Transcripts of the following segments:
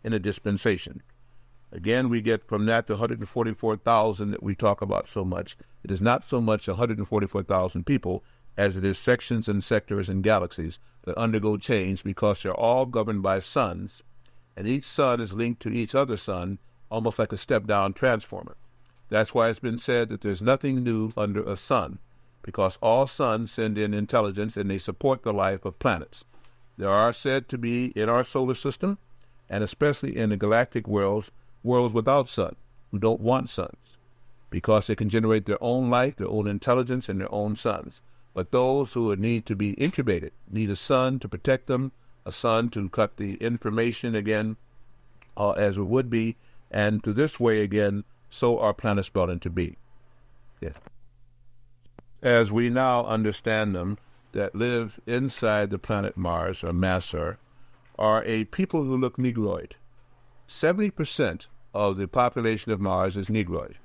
in a dispensation. Again, we get from that the 144,000 that we talk about so much. It is not so much 144,000 people as it is sections and sectors and galaxies that undergo change because they're all governed by suns, and each sun is linked to each other sun, almost like a step-down transformer. That's why it's been said that there's nothing new under a sun, because all suns send in intelligence and they support the life of planets. There are said to be in our solar system, and especially in the galactic worlds without sun, who don't want suns, because they can generate their own light, their own intelligence, and their own suns. But those who need to be incubated need a sun to protect them, a sun to cut the information again, as it would be, and to this way again, so are planets brought into being. Yes. As we now understand them, that live inside the planet Mars, or Masser, are a people who look Negroid. 70% of the population of Mars is Negroid.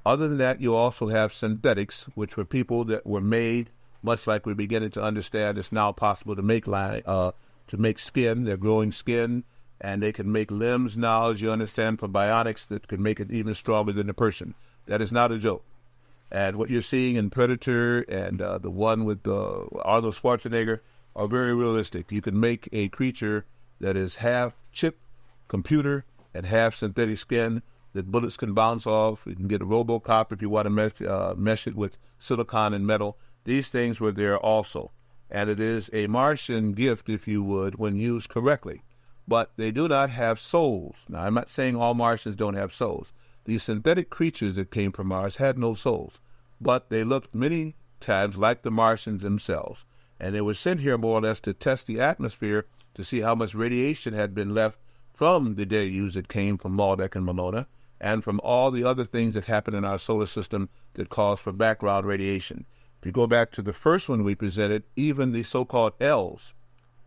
Other than that, you also have synthetics, which were people that were made, much like we're beginning to understand it's now possible to make skin. They're growing skin, and they can make limbs now, as you understand, from bionics that could make it even stronger than a person. That is not a joke. And what you're seeing in Predator and the one with Arnold Schwarzenegger are very realistic. You can make a creature that is half chip, computer, and half synthetic skin that bullets can bounce off. You can get a RoboCop if you want to mesh it with silicon and metal. These things were there also. And it is a Martian gift, if you would, when used correctly. But they do not have souls. Now, I'm not saying all Martians don't have souls. These synthetic creatures that came from Mars had no souls. But they looked many times like the Martians themselves. And they were sent here more or less to test the atmosphere to see how much radiation had been left from the deluge that came from Maldek and Malona, and from all the other things that happen in our solar system that cause for background radiation. If you go back to the first one we presented, even the so-called elves,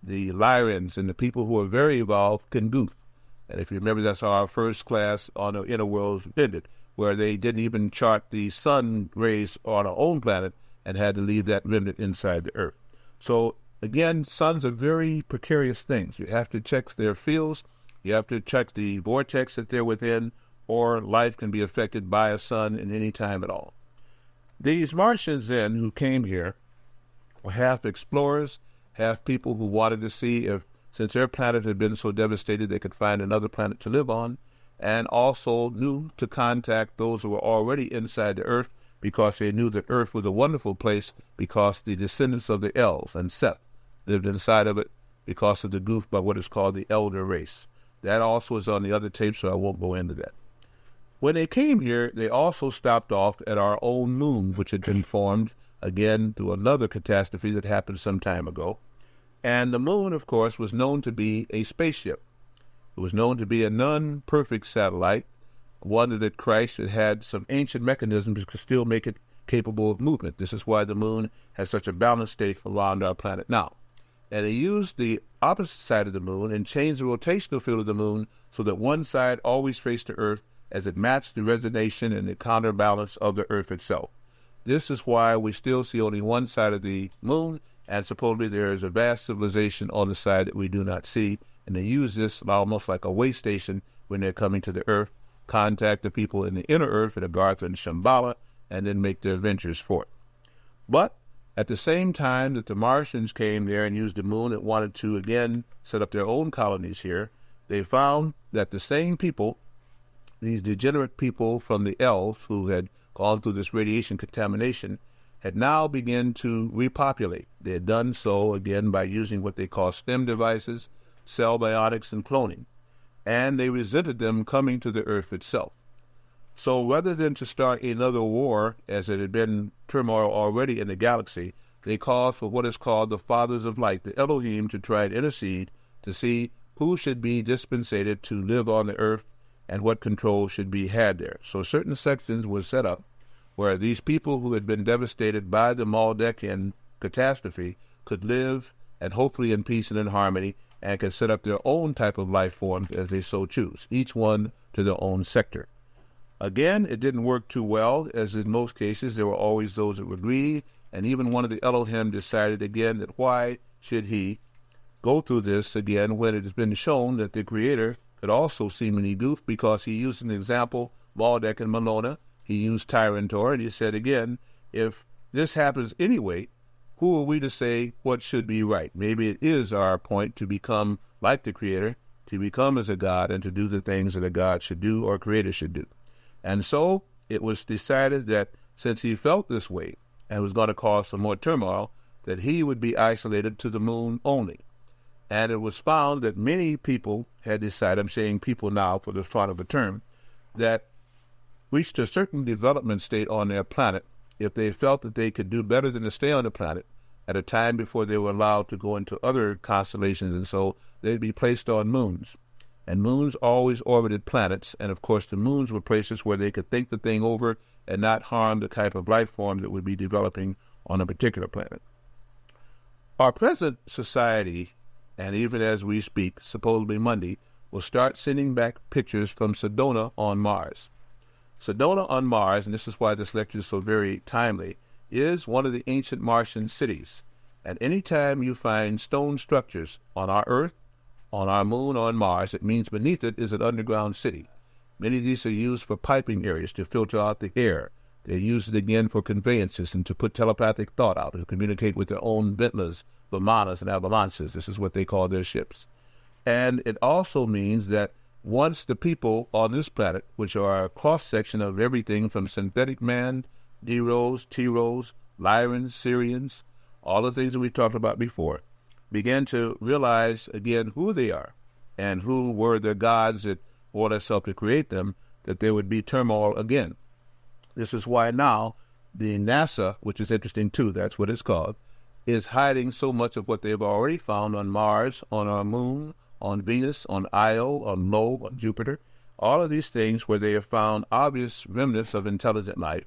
the Lyrians, and the people who are very evolved can goof. And if you remember, that's how our first class on the inner worlds ended, where they didn't even chart the sun rays on our own planet and had to leave that remnant inside the Earth. So, again, suns are very precarious things. You have to check their fields, you have to check the vortex that they're within, or life can be affected by a sun at any time at all. These Martians then who came here were half explorers, half people who wanted to see if, since their planet had been so devastated, they could find another planet to live on, and also knew to contact those who were already inside the Earth because they knew that Earth was a wonderful place because the descendants of the elves and Seth lived inside of it because of the goof by what is called the elder race. That also is on the other tape, so I won't go into that. When they came here, they also stopped off at our own moon, which had been formed, again, through another catastrophe that happened some time ago. And the moon, of course, was known to be a spaceship. It was known to be a non-perfect satellite, one that Christ had some ancient mechanisms that could still make it capable of movement. This is why the moon has such a balanced state around our planet now. And they used the opposite side of the moon and changed the rotational field of the moon so that one side always faced the Earth as it matched the resonation and the counterbalance of the Earth itself. This is why we still see only one side of the moon, and supposedly there is a vast civilization on the side that we do not see, and they use this almost like a way station when they're coming to the Earth, contact the people in the inner Earth at Agartha and Shambhala, and then make their ventures forth. But at the same time that the Martians came there and used the moon and wanted to again set up their own colonies here, they found that the same people, these degenerate people from the elves who had gone through this radiation contamination, had now begun to repopulate. They had done so, again, by using what they call STEM devices, cell bionics, and cloning. And they resented them coming to the Earth itself. So rather than to start another war, as it had been turmoil already in the galaxy, they called for what is called the Fathers of Light, the Elohim, to try and intercede to see who should be dispensated to live on the Earth and what control should be had there. So certain sections were set up where these people who had been devastated by the Maldekian catastrophe could live, and hopefully in peace and in harmony, and could set up their own type of life forms as they so choose, each one to their own sector. Again, it didn't work too well, as in most cases there were always those that were greedy, and even one of the Elohim decided again that why should he go through this again when it has been shown that the Creator could also seemingly goof, because he used an example, Maldek and Malona. He used Tyrantor, and he said again, if this happens anyway, who are we to say what should be right? Maybe it is our point to become like the Creator, to become as a God, and to do the things that a God should do or a Creator should do. And so it was decided that since he felt this way and was going to cause some more turmoil, that he would be isolated to the moon only. And it was found that many people had decided, I'm saying people now for the fun of the term, that reached a certain development state on their planet if they felt that they could do better than to stay on the planet at a time before they were allowed to go into other constellations, and so they'd be placed on moons. And moons always orbited planets, and of course the moons were places where they could think the thing over and not harm the type of life form that would be developing on a particular planet. Our present society, and even as we speak, supposedly Monday, will start sending back pictures from Sedona on Mars. Sedona on Mars, and this is why this lecture is so very timely, is one of the ancient Martian cities. And any time you find stone structures on our Earth, on our moon, on Mars, it means beneath it is an underground city. Many of these are used for piping areas to filter out the air. They use it again for conveyances and to put telepathic thought out, to communicate with their own Bentleys, Vimanas, and Avalanches. This is what they call their ships. And it also means that once the people on this planet, which are a cross-section of everything from synthetic man, D-Rose, T-Rose, Lyrans, Sirians, all the things that we talked about before, began to realize again who they are and who were the gods that ordered us to create them, that there would be turmoil again. This is why now the NASA, which is interesting too, that's what it's called, is hiding so much of what they've already found on Mars, on our moon, on Venus, on Io, on Lobe, on Jupiter, all of these things where they have found obvious remnants of intelligent life.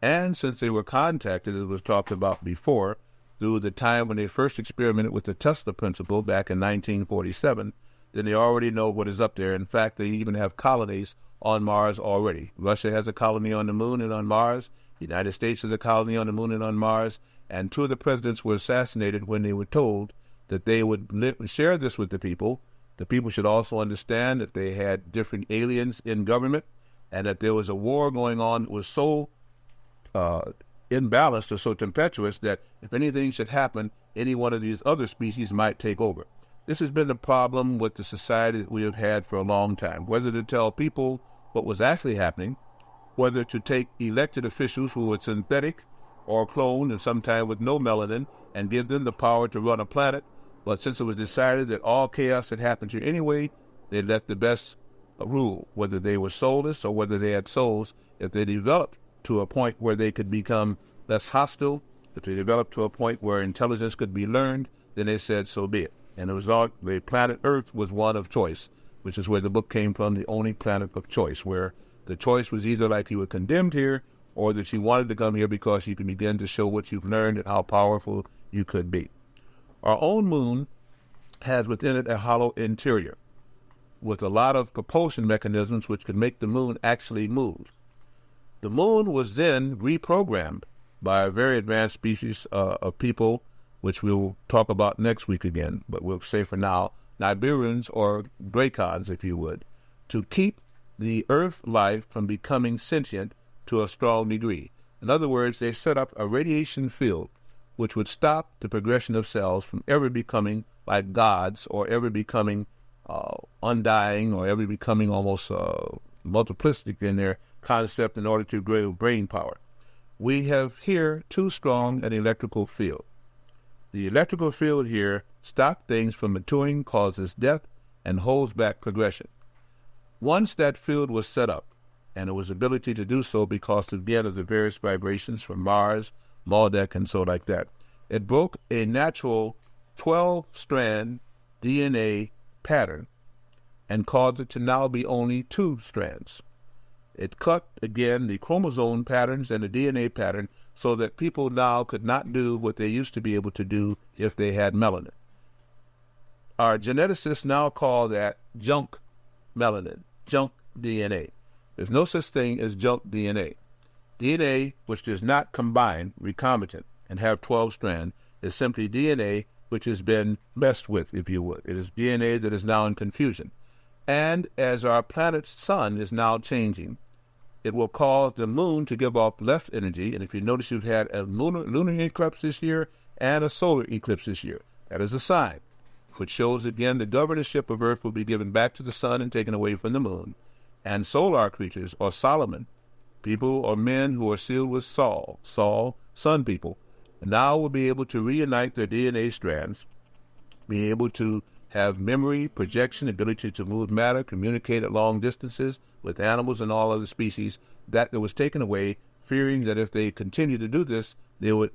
And since they were contacted, as was talked about before, through the time when they first experimented with the Tesla principle back in 1947, then they already know what is up there. In fact, they even have colonies on Mars already. Russia has a colony on the moon and on Mars. The United States has a colony on the moon and on Mars. And two of the presidents were assassinated when they were told that they would share this with the people. The people should also understand that they had different aliens in government and that there was a war going on that was so imbalanced or so tempestuous that if anything should happen, any one of these other species might take over. This has been the problem with the society that we have had for a long time, whether to tell people what was actually happening, whether to take elected officials who were synthetic or cloned and sometimes with no melanin and give them the power to run a planet. But since it was decided that all chaos had happened here anyway, they let the best rule, whether they were soulless or whether they had souls. If they developed to a point where they could become less hostile, if they developed to a point where intelligence could be learned, then they said so be it. And the result, the planet Earth was one of choice, which is where the book came from, the only planet of choice, where the choice was either like you were condemned here or that you wanted to come here because you can begin to show what you've learned and how powerful you could be. Our own moon has within it a hollow interior with a lot of propulsion mechanisms which could make the moon actually move. The moon was then reprogrammed by a very advanced species of people, which we'll talk about next week again, but we'll say for now, Nibirians or Dracons, if you would, to keep the Earth life from becoming sentient to a strong degree. In other words, they set up a radiation field which would stop the progression of cells from ever becoming like gods or ever becoming undying or ever becoming almost multiplistic in their concept in order to grow brain power. We have here too strong an electrical field. The electrical field here stops things from maturing, causes death, and holds back progression. Once that field was set up, and it was ability to do so because again of the various vibrations from Mars, Maldek, and so like that, it broke a natural 12-strand DNA pattern and caused it to now be only 2 strands. It cut, again, the chromosome patterns and the DNA pattern so that people now could not do what they used to be able to do if they had melanin. Our geneticists now call that junk melanin, junk DNA. There's no such thing as junk DNA. DNA which does not combine, recombinant, and have 12 strands is simply DNA which has been messed with, if you would. It is DNA that is now in confusion. And as our planet's sun is now changing, it will cause the moon to give off less energy. And if you notice, you've had a lunar eclipse this year and a solar eclipse this year. That is a sign, which shows again the governorship of Earth will be given back to the sun and taken away from the moon. And solar creatures, or Solomon, people or men who are sealed with Saul, sun people, now will be able to reunite their DNA strands, be able to have memory, projection, ability to move matter, communicate at long distances with animals and all other species, that was taken away, fearing that if they continue to do this, they would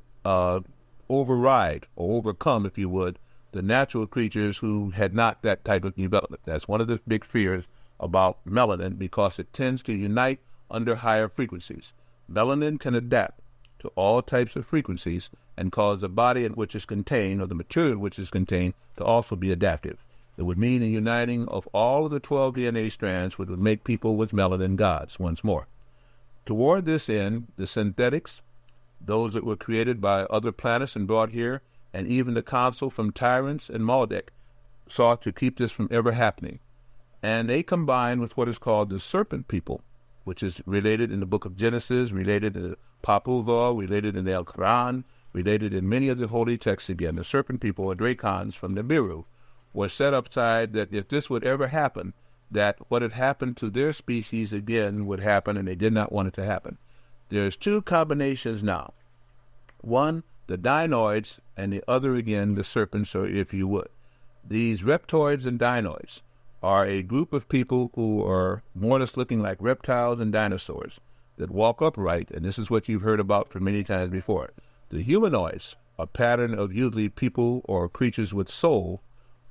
override or overcome, if you would, the natural creatures who had not that type of development. That's one of the big fears about melanin, because it tends to unite under higher frequencies. Melanin can adapt to all types of frequencies and cause the body in which it's contained, or the material in which it's contained, to also be adaptive. It would mean a uniting of all of the 12 DNA strands, which would make people with melanin gods once more. Toward this end, the synthetics, those that were created by other planets and brought here, and even the council from Tyrants and Maldek, sought to keep this from ever happening. And they combine with what is called the serpent people, which is related in the book of Genesis, related in the Papuvah, related in the El Quran, related in many of the holy texts again. The serpent people, or Dracons from Nibiru, were set upside that if this would ever happen, that what had happened to their species again would happen, and they did not want it to happen. There's two combinations now. One, the dinoids, and the other again, the serpents, or if you would. These reptoids and dinoids are a group of people who are more or less looking like reptiles and dinosaurs that walk upright, and this is what you've heard about for many times before. The humanoids, a pattern of usually people or creatures with soul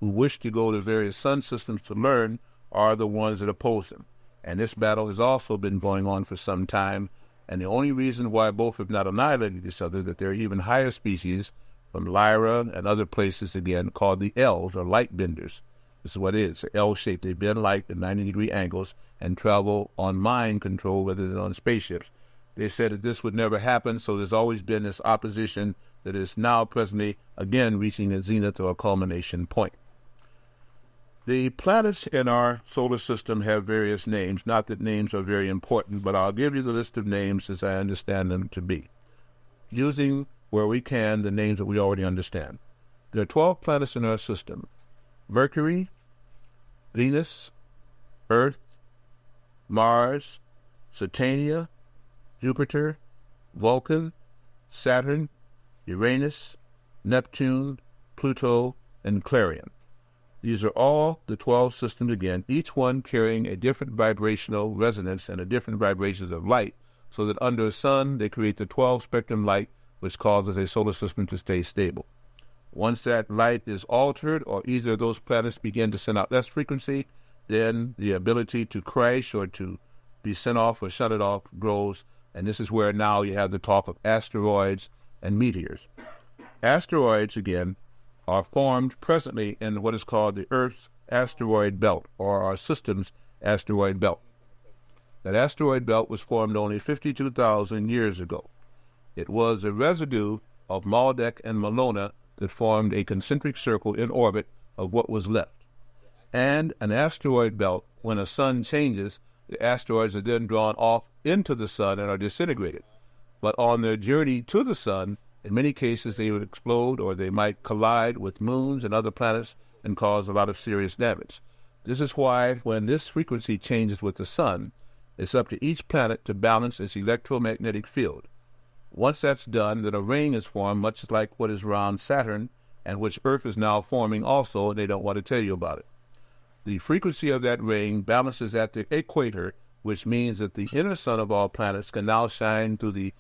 who wish to go to various sun systems to learn, are the ones that oppose them. And this battle has also been going on for some time, and the only reason why both have not annihilated each other, that there are even higher species from Lyra and other places again called the L's, or light benders. This is what it is, L-shaped. They bend light at 90-degree angles and travel on mind control rather than on spaceships. They said that this would never happen, so there's always been this opposition that is now presently again reaching a zenith or a culmination point. The planets in our solar system have various names. Not that names are very important, but I'll give you the list of names as I understand them to be, using, where we can, the names that we already understand. There are 12 planets in our system: Mercury, Venus, Earth, Mars, Satania, Jupiter, Vulcan, Saturn, Uranus, Neptune, Pluto, and Clarion. These are all the 12 systems again, each one carrying a different vibrational resonance and a different vibrations of light, so that under a sun they create the 12 spectrum light, which causes a solar system to stay stable. Once that light is altered, or either of those planets begin to send out less frequency, then the ability to crash or to be sent off or shut it off grows, and this is where now you have the talk of asteroids and meteors. Asteroids, again, are formed presently in what is called the Earth's asteroid belt, or our system's asteroid belt. That asteroid belt was formed only 52,000 years ago. It was a residue of Maldek and Malona that formed a concentric circle in orbit of what was left. And an asteroid belt, when a sun changes, the asteroids are then drawn off into the sun and are disintegrated. But on their journey to the sun, in many cases they would explode, or they might collide with moons and other planets and cause a lot of serious damage. This is why when this frequency changes with the sun, it's up to each planet to balance its electromagnetic field. Once that's done, then a ring is formed, much like what is around Saturn, and which Earth is now forming also, and they don't want to tell you about it. The frequency of that ring balances at the equator, which means that the inner sun of all planets can now shine through the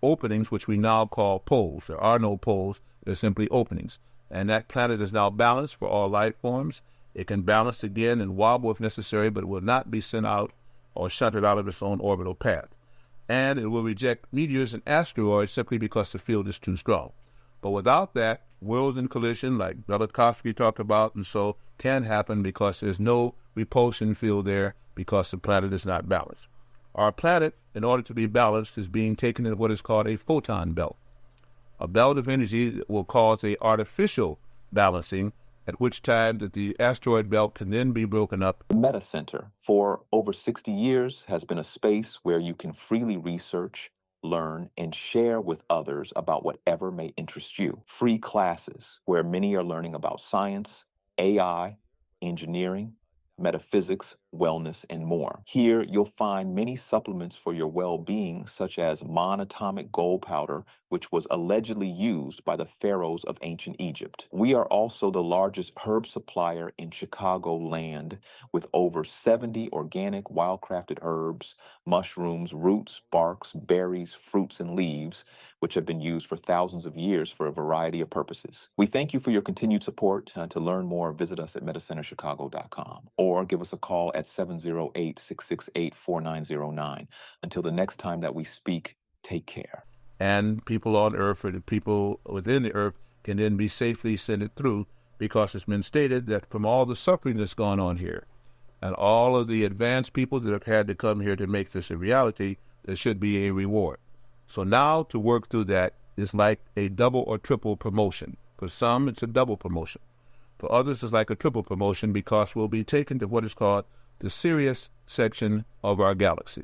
openings, which we now call poles. There are no poles, they're simply openings. And that planet is now balanced for all life forms. It can balance again and wobble if necessary, but it will not be sent out or shunted out of its own orbital path. And it will reject meteors and asteroids simply because the field is too strong. But without that, worlds in collision, like Velikovsky talked about, and so can happen because there's no repulsion field there because the planet is not balanced. Our planet, in order to be balanced, is being taken in what is called a photon belt, a belt of energy that will cause an artificial balancing, at which time that the asteroid belt can then be broken up. The Meta Center, for over 60 years, has been a space where you can freely research, learn, and share with others about whatever may interest you. Free classes where many are learning about science, AI, engineering, metaphysics, wellness, and more. Here, you'll find many supplements for your well-being, such as monatomic gold powder, which was allegedly used by the pharaohs of ancient Egypt. We are also the largest herb supplier in Chicagoland, with over 70 organic wildcrafted herbs, mushrooms, roots, barks, berries, fruits, and leaves, which have been used for thousands of years for a variety of purposes. We thank you for your continued support. To learn more, visit us at metacenterchicago.com or give us a call at 708-668-4909. Until the next time that we speak, take care. And people on Earth or the people within the Earth can then be safely sent it through, because it's been stated that from all the suffering that's gone on here and all of the advanced people that have had to come here to make this a reality, there should be a reward. So now to work through that is like a double or triple promotion. For some, it's a double promotion. For others, it's like a triple promotion, because we'll be taken to what is called the Sirius section of our galaxy,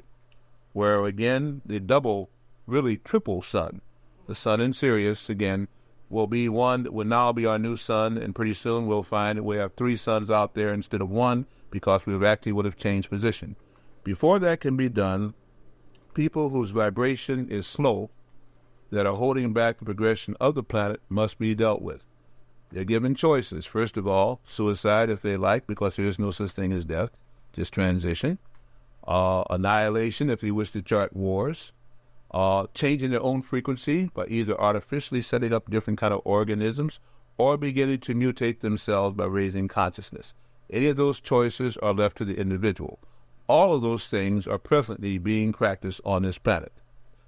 where again, the double, really triple sun, the sun in Sirius, again, will be one that will now be our new sun, and pretty soon we'll find that we have 3 suns out there instead of 1, because we actually would have changed position. Before that can be done, people whose vibration is slow, that are holding back the progression of the planet, must be dealt with. They're given choices. First of all, suicide if they like, because there is no such thing as death, just transition. Annihilation if they wish to chart wars. Changing their own frequency by either artificially setting up different kind of organisms or beginning to mutate themselves by raising consciousness. Any of those choices are left to the individual. All of those things are presently being practiced on this planet.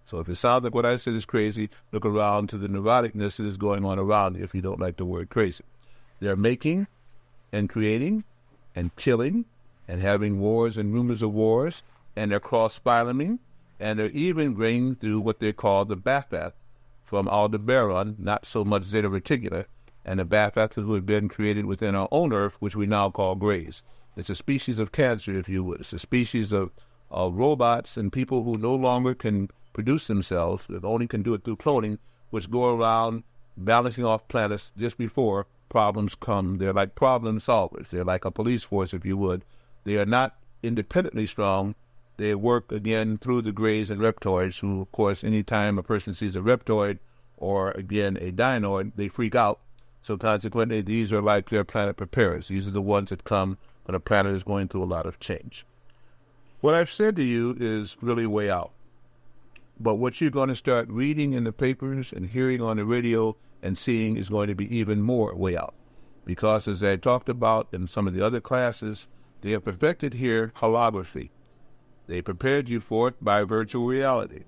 So if it sounds like what I said is crazy, look around to the neuroticness that is going on around you if you don't like the word crazy. They're making and creating and killing and having wars and rumors of wars, and they're cross-spiraling, and they're even bringing through what they call the Baphath from Aldebaran, not so much Zeta Reticula, and the Baphath who have been created within our own Earth, which we now call Greys. It's a species of cancer, if you would. It's a species of robots and people who no longer can produce themselves, that only can do it through cloning, which go around balancing off planets just before problems come. They're like problem solvers. They're like a police force, if you would. They are not independently strong. They work, again, through the Greys and Reptoids, who, of course, anytime a person sees a Reptoid or, again, a Dinoid, they freak out. So consequently, these are like their planet preparers. These are the ones that come when a planet is going through a lot of change. What I've said to you is really way out. But what you're going to start reading in the papers and hearing on the radio and seeing is going to be even more way out. Because as I talked about in some of the other classes, they have perfected here holography. They prepared you for it by virtual reality.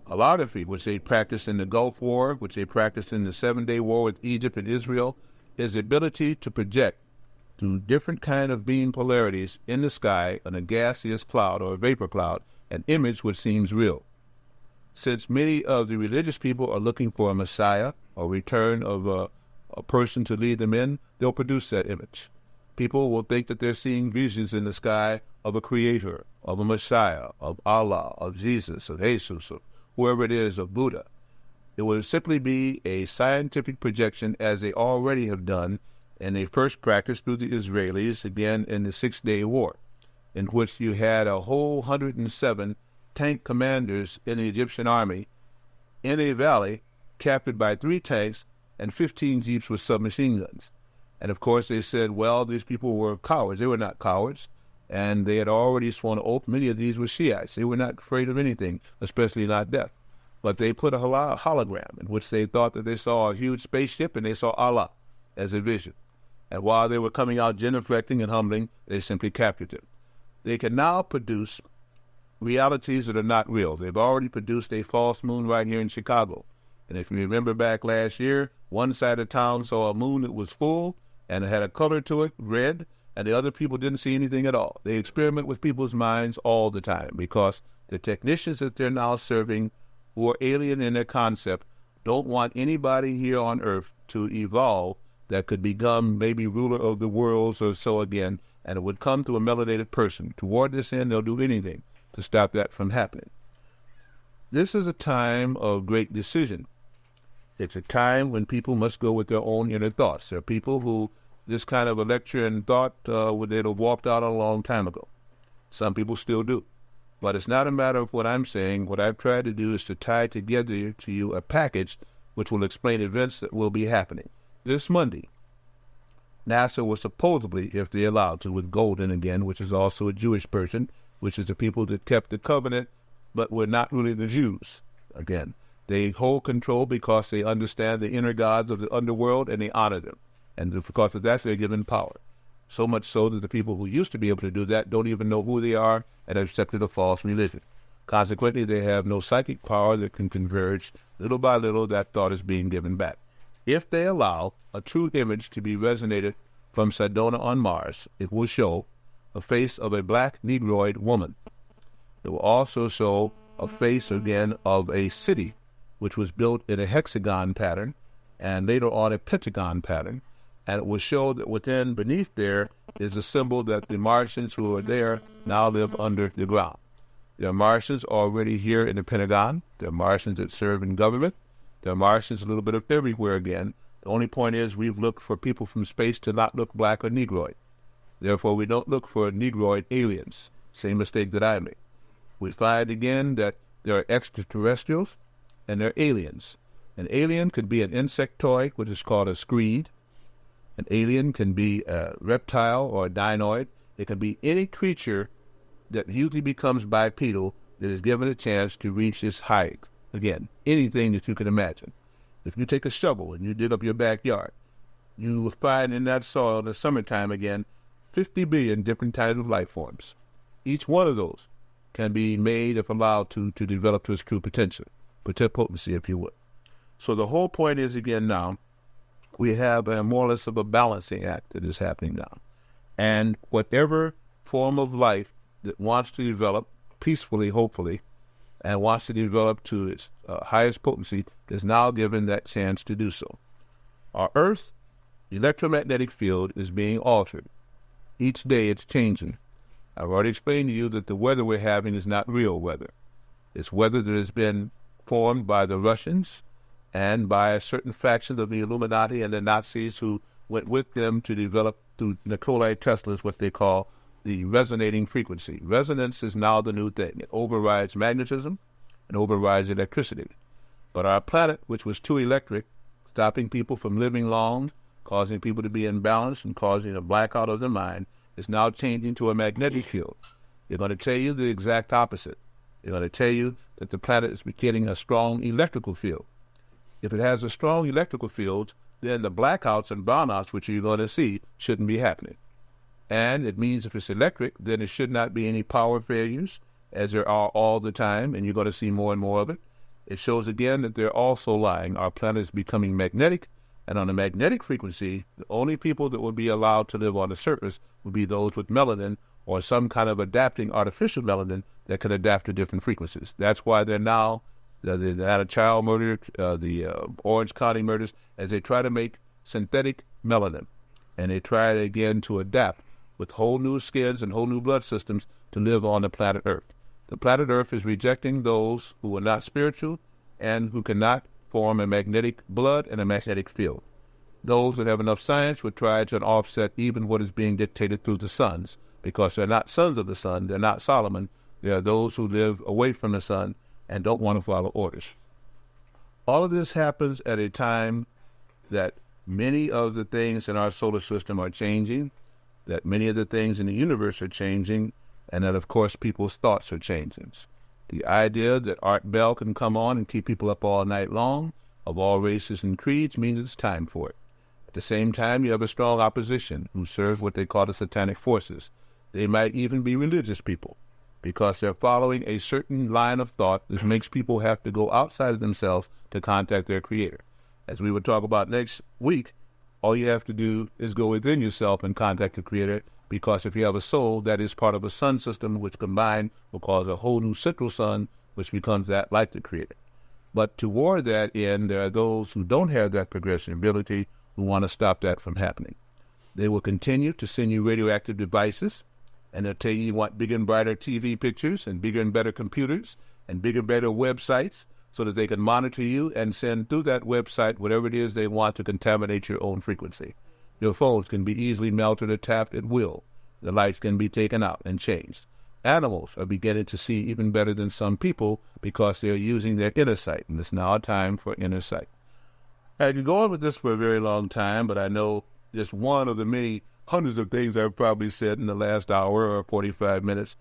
Holography, which they practiced in the Gulf War, which they practiced in the 7-Day War with Egypt and Israel, is the ability to project through different kind of beam polarities in the sky on a gaseous cloud or a vapor cloud, an image which seems real. Since many of the religious people are looking for a Messiah or return of a person to lead them in, they'll produce that image. People will think that they're seeing visions in the sky of a creator, of a Messiah, of Allah, of Jesus, of Jesus, of whoever it is, of Buddha. It will simply be a scientific projection, as they already have done, and they first practiced through the Israelis, again in the 6-Day War, in which you had a whole 107 tank commanders in the Egyptian army in a valley, captured by 3 tanks and 15 jeeps with submachine guns. And of course they said, well, these people were cowards. They were not cowards. And they had already sworn an oath. Many of these were Shiites. They were not afraid of anything, especially not death. But they put a hologram in which they thought that they saw a huge spaceship and they saw Allah as a vision. And while they were coming out genuflecting and humbling, they simply captured them. They can now produce realities that are not real. They've already produced a false moon right here in Chicago. And if you remember back last year, one side of town saw a moon that was full and it had a color to it, red, and the other people didn't see anything at all. They experiment with people's minds all the time because the technicians that they're now serving, who are alien in their concept, don't want anybody here on Earth to evolve that could become maybe ruler of the worlds or so again, and it would come to a melanated person. Toward this end, they'll do anything to stop that from happening. This is a time of great decision. It's a time when people must go with their own inner thoughts. There are people who this kind of a lecture and thought they'd have walked out a long time ago. Some people still do. But it's not a matter of what I'm saying. What I've tried to do is to tie together to you a package which will explain events that will be happening. This Monday, NASA was supposedly, if they allowed to, with Golden again, which is also a Jewish person, which is the people that kept the covenant, but were not really the Jews. Again, they hold control because they understand the inner gods of the underworld and they honor them. And because of that, they're given power. So much so that the people who used to be able to do that don't even know who they are and have accepted a false religion. Consequently, they have no psychic power that can converge. Little by little, that thought is being given back. If they allow a true image to be resonated from Sedona on Mars, it will show a face of a black Negroid woman. It will also show a face again of a city which was built in a hexagon pattern and later on a pentagon pattern. And it will show that beneath there is a symbol that the Martians who are there now live under the ground. There are Martians already here in the Pentagon. There are Martians that serve in government. There are Martians a little bit of everywhere again. The only point is we've looked for people from space to not look black or Negroid. Therefore, we don't look for Negroid aliens. Same mistake that I made. We find again that there are extraterrestrials and there are aliens. An alien could be an insectoid, which is called a screed. An alien can be a reptile or a dinoid. It can be any creature that usually becomes bipedal that is given a chance to reach its height. Again, anything that you can imagine. If you take a shovel and you dig up your backyard, you will find in that soil in the summertime again 50 billion different types of life forms. Each one of those can be made, if allowed to develop to its true potential, potency, if you would. So the whole point is, again, now, we have a more or less of a balancing act that is happening now. And whatever form of life that wants to develop peacefully, hopefully, and wants to develop to its highest potency is now given that chance to do so. Our Earth's electromagnetic field is being altered. Each day it's changing. I've already explained to you that the weather we're having is not real weather. It's weather that has been formed by the Russians and by a certain faction of the Illuminati and the Nazis who went with them to develop through Nikola Tesla's what they call the resonating frequency. Resonance is now the new thing. It overrides magnetism and overrides electricity. But our planet, which was too electric, stopping people from living long, causing people to be imbalanced and causing a blackout of the mind, is now changing to a magnetic field. They're going to tell you the exact opposite. They're going to tell you that the planet is getting a strong electrical field. If it has a strong electrical field, then the blackouts and brownouts, which you're going to see, shouldn't be happening. And it means if it's electric, then there should not be any power failures, as there are all the time, and you're going to see more and more of it. It shows again that they're also lying. Our planet is becoming magnetic, and on a magnetic frequency, the only people that will be allowed to live on the surface would be those with melanin or some kind of adapting artificial melanin that can adapt to different frequencies. That's why they're now the Atlanta child murder, the Orange County murders, as they try to make synthetic melanin. And they try again to adapt with whole new skins and whole new blood systems to live on the planet Earth. The planet Earth is rejecting those who are not spiritual and who cannot form a magnetic blood and a magnetic field. Those that have enough science would try to offset even what is being dictated through the suns, because they're not sons of the sun, they're not Solomon, they are those who live away from the sun and don't want to follow orders. All of this happens at a time that many of the things in our solar system are changing, that many of the things in the universe are changing, and that, of course, people's thoughts are changing. The idea that Art Bell can come on and keep people up all night long, of all races and creeds, means it's time for it. At the same time, you have a strong opposition who serve what they call the satanic forces. They might even be religious people, because they're following a certain line of thought that makes people have to go outside of themselves to contact their creator. As we will talk about next week, all you have to do is go within yourself and contact the creator, because if you have a soul, that is part of a sun system, which combined will cause a whole new central sun, which becomes that like the creator. But toward that end, there are those who don't have that progression ability, who want to stop that from happening. They will continue to send you radioactive devices, and they'll tell you want bigger and brighter TV pictures and bigger and better computers and bigger and better websites so that they can monitor you and send through that website whatever it is they want to contaminate your own frequency. Your phones can be easily melted or tapped at will. The lights can be taken out and changed. Animals are beginning to see even better than some people because they're using their inner sight, and it's now a time for inner sight. I could go on with this for a very long time, but I know just one of the many hundreds of things I've probably said in the last hour or 45 minutes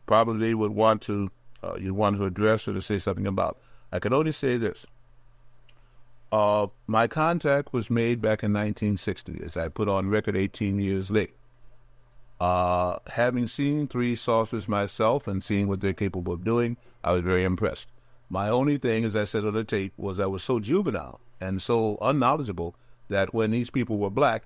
probably would want to you want to address or to say something about. I can only say this. My contact was made back in 1960, as I put on record 18 years late. Having seen 3 saucers myself and seeing what they're capable of doing, I was very impressed. My only thing, as I said on the tape, was I was so juvenile and so unknowledgeable that when these people were black,